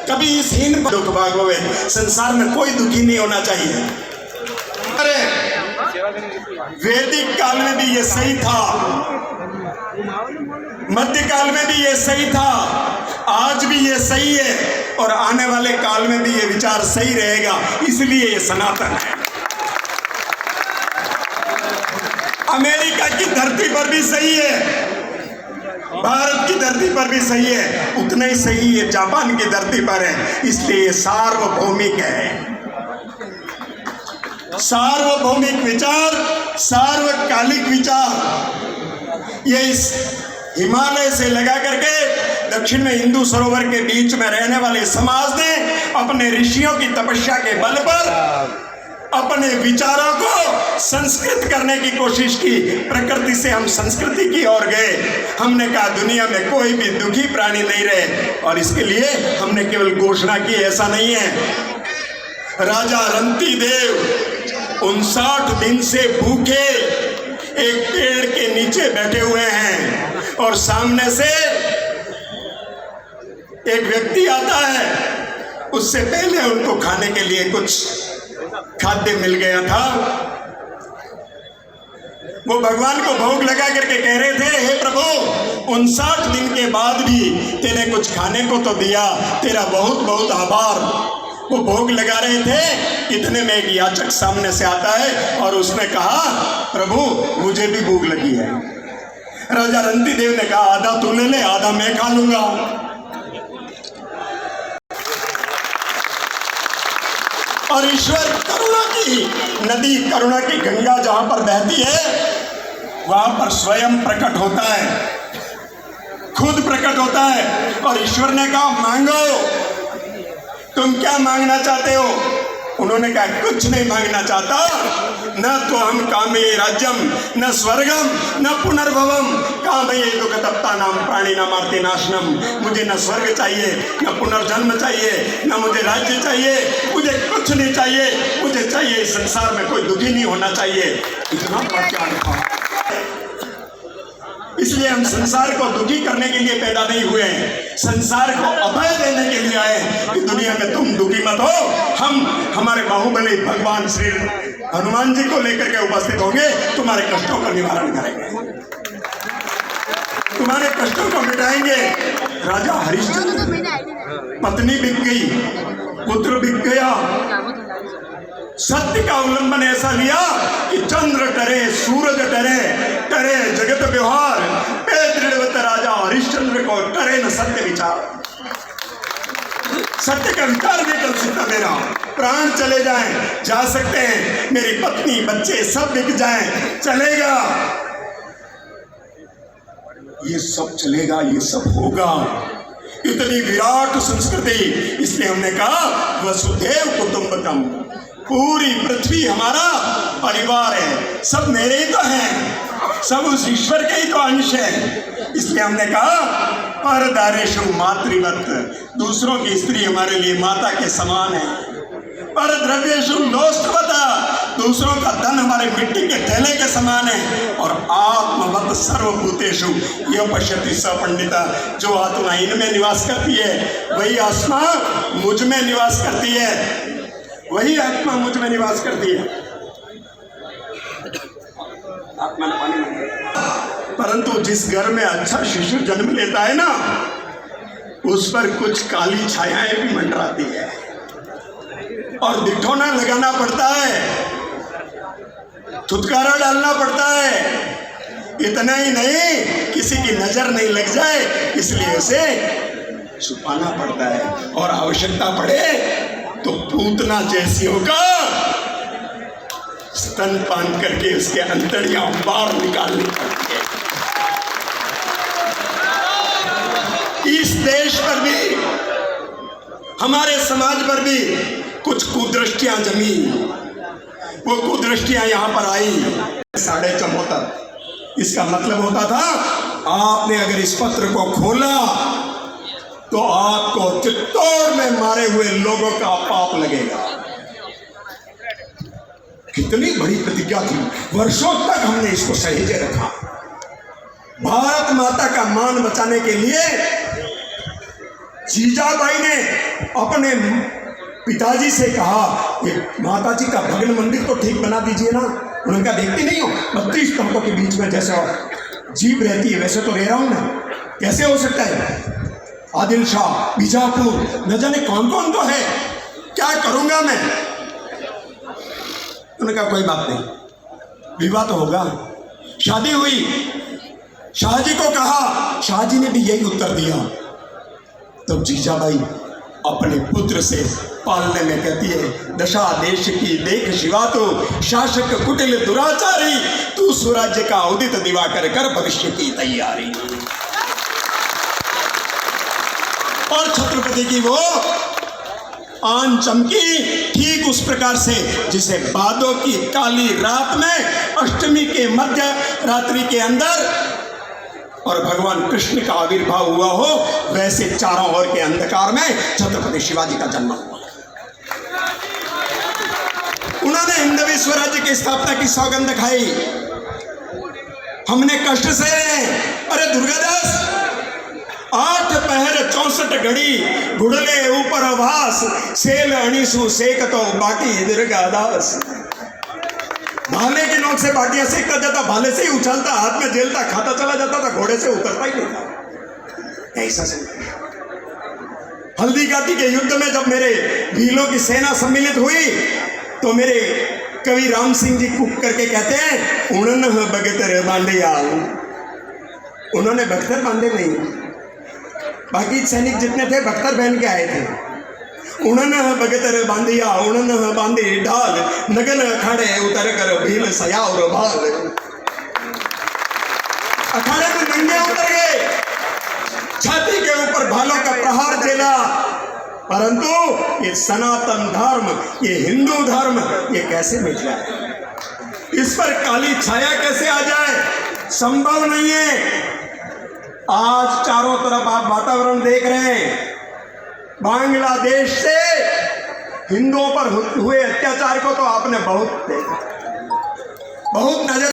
कभी इस हीन दुख भागोगे, संसार में कोई दुखी नहीं होना चाहिए। अरे वैदिक काल में भी ये सही था, मध्यकाल में भी ये सही था, आज भी ये सही है और आने वाले काल में भी ये विचार सही रहेगा, इसलिए ये सनातन है। अमेरिका की धरती पर भी सही है, भारत की धरती पर भी सही है, उतना ही सही है जापान की धरती पर है, इसलिए ये सार्वभौमिक है। सार्वभौमिक विचार, सार्वकालिक विचार, ये इस हिमालय से लगा करके दक्षिण में हिंदू सरोवर के बीच में रहने वाले समाज ने अपने ऋषियों की तपस्या के बल पर अपने विचारों को संस्कृत करने की कोशिश की। प्रकृति से हम संस्कृति की ओर गए। हमने कहा दुनिया में कोई भी दुखी प्राणी नहीं रहे, और इसके लिए हमने केवल घोषणा की, ऐसा नहीं है। राजा रंती देव 59 दिन से भूखे एक पेड़ के नीचे बैठे हुए हैं और सामने से एक व्यक्ति आता है। उससे पहले उनको खाने के लिए कुछ खाद्य मिल गया था। वो भगवान को भोग लगा करके कह रहे थे, हे प्रभु 59 दिन के बाद भी तेने कुछ खाने को तो दिया, तेरा बहुत बहुत आभार। वो भोग लगा रहे थे, इतने में एक याचक सामने से आता है और उसने कहा, प्रभु मुझे भी भूख लगी है। राजा रंती देव ने कहा, आधा तू ले ले, आधा मैं खा लूंगा। और ईश्वर करुणा की नदी, करुणा की गंगा जहां पर बहती है वहां पर स्वयं प्रकट होता है, खुद प्रकट होता है। और ईश्वर ने कहा, मांगो, तुम क्या मांगना चाहते हो? उन्होंने कहा, कुछ नहीं मांगना चाहता, न तो हम कामे राज्यम न स्वर्गम न पुनर्भवम कामे दुख तप्ता नाम प्राणी नाम आर्ति नाशनम। मुझे न स्वर्ग चाहिए, न पुनर्जन्म चाहिए, न मुझे राज्य चाहिए, मुझे कुछ नहीं चाहिए। मुझे चाहिए इस संसार में कोई दुखी नहीं होना चाहिए। इतना प्रचार था। इसलिए हम संसार को दुखी करने के लिए पैदा नहीं हुए हैं, संसार को अभय देने के लिए आए कि दुनिया में तुम दुखी मत हो। हम हमारे बाहुबली भगवान श्री हनुमान जी को लेकर के उपस्थित होंगे, तुम्हारे कष्टों का निवारण करेंगे, तुम्हारे कष्टों को मिटाएंगे। राजा हरिश्चंद्र, पत्नी बिक गई, पुत्र बिक गया, सत्य का अवलंबन ऐसा लिया कि चंद्र डरे, सूरज डरे, डरे जगत व्यवहार, दृढ़वत राजा हरिश्चंद्र को डरे न सत्य विचार। सत्य का विचार नहीं कर सकता, मेरा प्राण चले जाएं, जा सकते हैं, मेरी पत्नी बच्चे सब बिक जाएं, चलेगा, ये सब चलेगा, ये सब होगा। इतनी विराट संस्कृति, इसलिए हमने कहा वसुधैव कुटुंबकम, पूरी पृथ्वी हमारा परिवार है, सब मेरे ही तो हैं, सब उस ईश्वर के ही तो अंश है। इसलिए हमने कहा परदारेषु मातृवत, दूसरों की स्त्री हमारे लिए माता के समान है। पर द्रव्येषु नोष्ठवता, दूसरों का धन हमारे मिट्टी के थैले के समान है। और आत्मवत सर्वभूतेषु यो पश्यति स पंडिता, जो आत्मा इनमें निवास करती है वही आत्मा मुझ में निवास करती है, वही आत्मा मुझ में निवास करती है। आत्मा ने पानी में, परंतु जिस घर में अच्छा शिशु जन्म लेता है ना, उस पर कुछ काली छायाएं भी मंडराती है और दिठौना लगाना पड़ता है, थुतकारा डालना पड़ता है। इतना ही नहीं, किसी की नजर नहीं लग जाए इसलिए उसे छुपाना पड़ता है, और आवश्यकता पड़े तो पूतना जैसियों का स्तनपान करके उसके अंतड़ियां बाहर निकालनी पड़ती है। इस देश पर भी, हमारे समाज पर भी कुछ कुदृष्टियां जमी, वो कुदृष्टियां यहाँ पर आई 74.5। इसका मतलब होता था, आपने अगर इस पत्र को खोला तो आपको चित्तौड़ में मारे हुए लोगों का पाप लगेगा। कितनी बड़ी प्रतिज्ञा थी, वर्षों तक हमने इसको सहेजे रखा। भारत माता का मान बचाने के लिए जीजाबाई ने अपने पिताजी से कहा कि माता जी का भगन मंदिर तो ठीक बना दीजिए ना। उन्होंने कहा देखती नहीं हो 32 तंबों के बीच में जैसे जीप रहती है वैसे तो रह रहा हूं मैं, कैसे हो सकता है। आदिल शाह, बीजापुर, न जाने कौन कौन तो है, क्या करूंगा मैं। उन्होंने कहा कोई बात नहीं, विवाह तो होगा। शादी हुई, शाहजी को कहा, शाहजी ने भी यही उत्तर दिया। तब जीजाबाई अपने पुत्र से पालने में कहती है, दशा देश की देख शिवा तो शासक कुटिल दुराचारी, तू स्वराज्य का उदित दिवाकर कर भविष्य की तैयारी। और छत्रपति की वो आन चमकी ठीक उस प्रकार से जिसे भादों की काली रात में अष्टमी के मध्य रात्रि के अंदर और भगवान कृष्ण का आविर्भाव हुआ हो, वैसे चारों ओर के अंधकार में छत्रपति शिवाजी का जन्म हुआ। उन्होंने हिंदवी स्वराज्य की स्थापना की सौगंध खाई। हमने कष्ट से, अरे दुर्गादास 8 पहर 64 घड़ी घुड़ले ऊपर आवास, सेल अणीसु सेक तो बाकी दुर्गादास। भाले की नोक से बाटियां सेकता जाता, भाले से ही उछलता, हाथ में जेलता, खाता चला जाता था, घोड़े से उतरता ही नहीं था। ऐसा से हल्दी घाटी के युद्ध में जब मेरे भीलों की सेना सम्मिलित हुई तो मेरे कवि राम सिंह जी कूक करके कहते हैं, उड़न बगतर बांधे आओ। उन्होंने बख्तर बांधे नहीं, बाकी सैनिक जितने थे बख्तर पहन के आए थे। उड़न बगतर बांधिया, उड़न बांधे ढाल, नगन अखाड़े उतर कर भील सया और भाल। अखाड़े में नंगे उतर गए, छाती के ऊपर भालों का प्रहार झेला, परंतु ये सनातन धर्म, ये हिंदू धर्म, ये कैसे मिट जाए, इस पर काली छाया कैसे आ जाए, संभव नहीं है। आज चारों तरफ आप वातावरण देख रहे हैं, बांग्लादेश से हिंदुओं पर हुए अत्याचार को तो आपने बहुत देखा, बहुत नजर